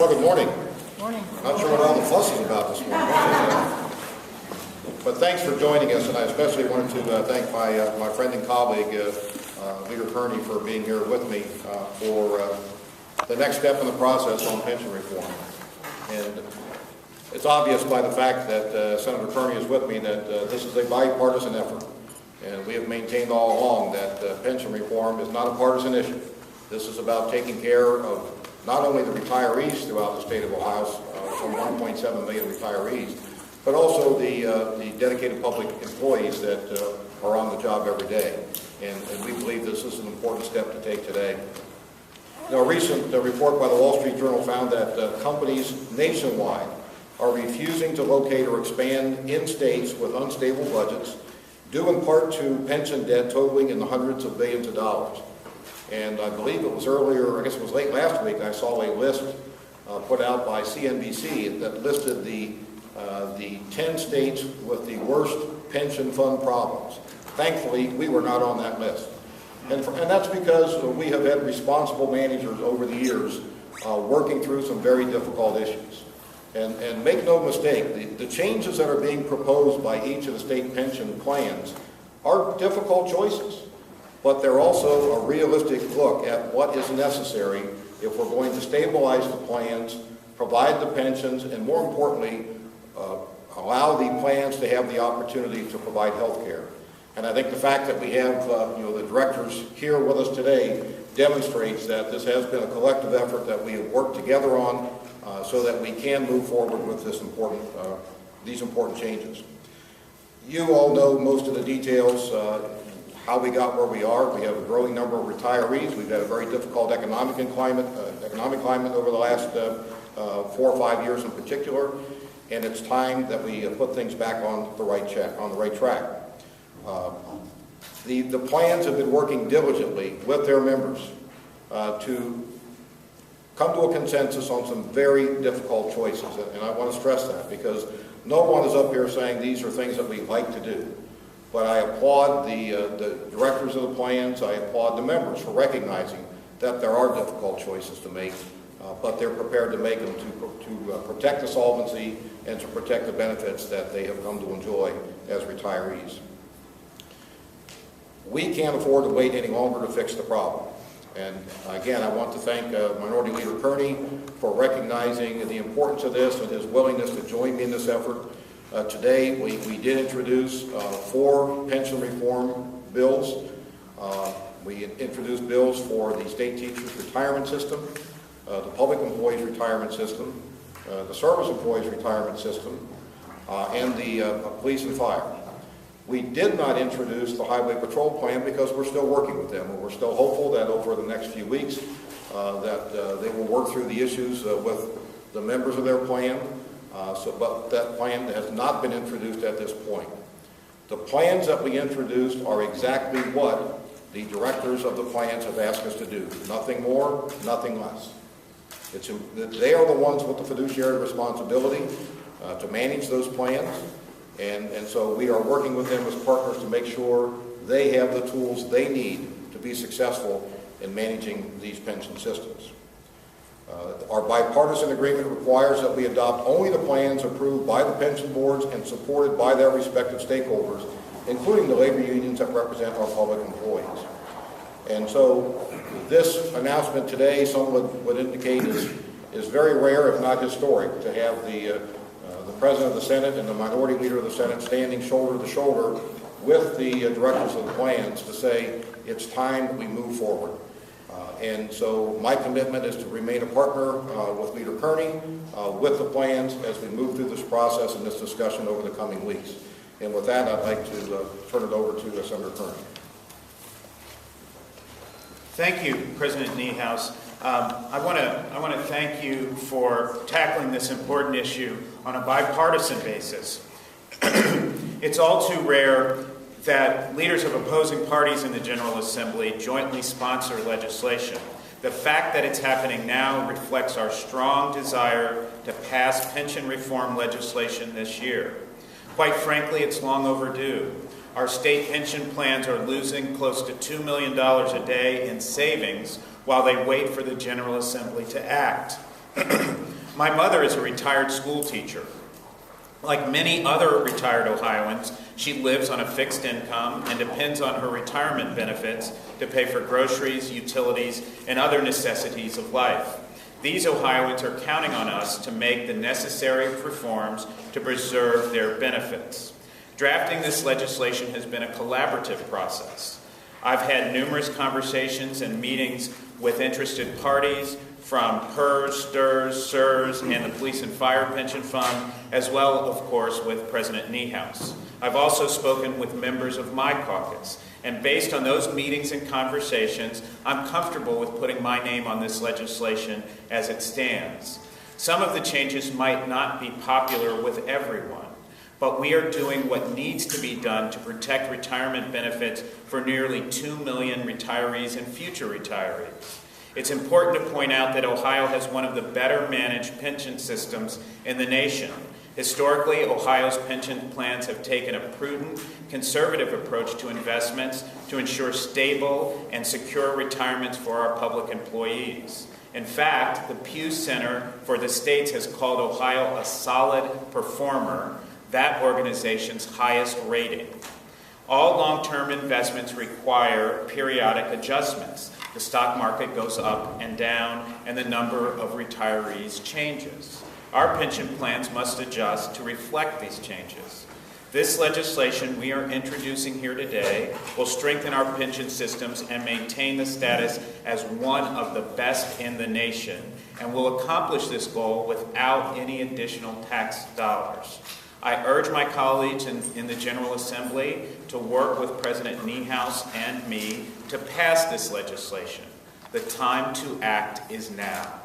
Well, good morning. Morning. Not sure what all the fuss is about this morning. But thanks for joining us, and I especially wanted to thank my friend and colleague, Leader Kearney, for being here with me for the next step in the process on pension reform. And it's obvious by the fact that Senator Kearney is with me that this is a bipartisan effort. And we have maintained all along that pension reform is not a partisan issue. This is about taking care of not only the retirees throughout the state of Ohio, some 1.7 million retirees, but also the dedicated public employees that are on the job every day. And we believe this is an important step to take today. Now, a recent report by the Wall Street Journal found that companies nationwide are refusing to locate or expand in states with unstable budgets, due in part to pension debt totaling in the hundreds of billions of dollars. And I believe it was earlier, I guess it was late last week, I saw a list put out by CNBC that listed the 10 states with the worst pension fund problems. Thankfully, we were not on that list. And that's because we have had responsible managers over the years working through some very difficult issues. And make no mistake, the changes that are being proposed by each of the state pension plans are difficult choices. But they're also a realistic look at what is necessary if we're going to stabilize the plans, provide the pensions, and more importantly, allow the plans to have the opportunity to provide health care. And I think the fact that we have the directors here with us today demonstrates that this has been a collective effort that we have worked together on so that we can move forward with these important changes. You all know most of the details, how we got where we are. We have a growing number of retirees. We've had a very difficult economic climate over the last 4 or 5 years in particular, and it's time that we put things back on the right track. The plans have been working diligently with their members to come to a consensus on some very difficult choices, and I want to stress that because no one is up here saying these are things that we like to do. But I applaud the directors of the plans, I applaud the members for recognizing that there are difficult choices to make, but they're prepared to make them to protect the solvency and to protect the benefits that they have come to enjoy as retirees. We can't afford to wait any longer to fix the problem. And again, I want to thank Minority Leader Kearney for recognizing the importance of this and his willingness to join me in this effort. Today, we did introduce 4 pension reform bills. We introduced bills for the state teachers' retirement system, the public employees' retirement system, the service employees' retirement system, and the police and fire. We did not introduce the highway patrol plan because we're still working with them, and we're still hopeful that over the next few weeks that they will work through the issues with the members of their plan. But that plan has not been introduced at this point. The plans that we introduced are exactly what the directors of the plans have asked us to do. Nothing more, nothing less. They are the ones with the fiduciary responsibility to manage those plans, and so we are working with them as partners to make sure they have the tools they need to be successful in managing these pension systems. Our bipartisan agreement requires that we adopt only the plans approved by the pension boards and supported by their respective stakeholders, including the labor unions that represent our public employees. And so this announcement today, some would indicate, is very rare, if not historic, to have the President of the Senate and the Minority Leader of the Senate standing shoulder to shoulder with the directors of the plans to say it's time that we move forward. And so my commitment is to remain a partner with Leader Kearney, with the plans as we move through this process and this discussion over the coming weeks. And with that, I'd like to turn it over to Senator Kearney. Thank you, President Niehaus. I want to thank you for tackling this important issue on a bipartisan basis. It's all too rare that leaders of opposing parties in the General Assembly jointly sponsor legislation. The fact that it's happening now reflects our strong desire to pass pension reform legislation this year. Quite frankly, it's long overdue. Our state pension plans are losing close to $2 million a day in savings while they wait for the General Assembly to act. My mother is a retired school teacher. Like many other retired Ohioans, she lives on a fixed income and depends on her retirement benefits to pay for groceries, utilities, and other necessities of life. These Ohioans are counting on us to make the necessary reforms to preserve their benefits. Drafting this legislation has been a collaborative process. I've had numerous conversations and meetings with interested parties, from PERS, STRS, SERS, and the Police and Fire Pension Fund, as well, of course, with President Niehaus. I've also spoken with members of my caucus, and based on those meetings and conversations, I'm comfortable with putting my name on this legislation as it stands. Some of the changes might not be popular with everyone, but we are doing what needs to be done to protect retirement benefits for nearly 2 million retirees and future retirees. It's important to point out that Ohio has one of the better managed pension systems in the nation. Historically, Ohio's pension plans have taken a prudent, conservative approach to investments to ensure stable and secure retirements for our public employees. In fact, the Pew Center for the States has called Ohio a solid performer, that organization's highest rating. All long-term investments require periodic adjustments. The stock market goes up and down, and the number of retirees changes. Our pension plans must adjust to reflect these changes. This legislation we are introducing here today will strengthen our pension systems and maintain the status as one of the best in the nation, and will accomplish this goal without any additional tax dollars. I urge my colleagues in the General Assembly to work with President Niehaus and me to pass this legislation. The time to act is now.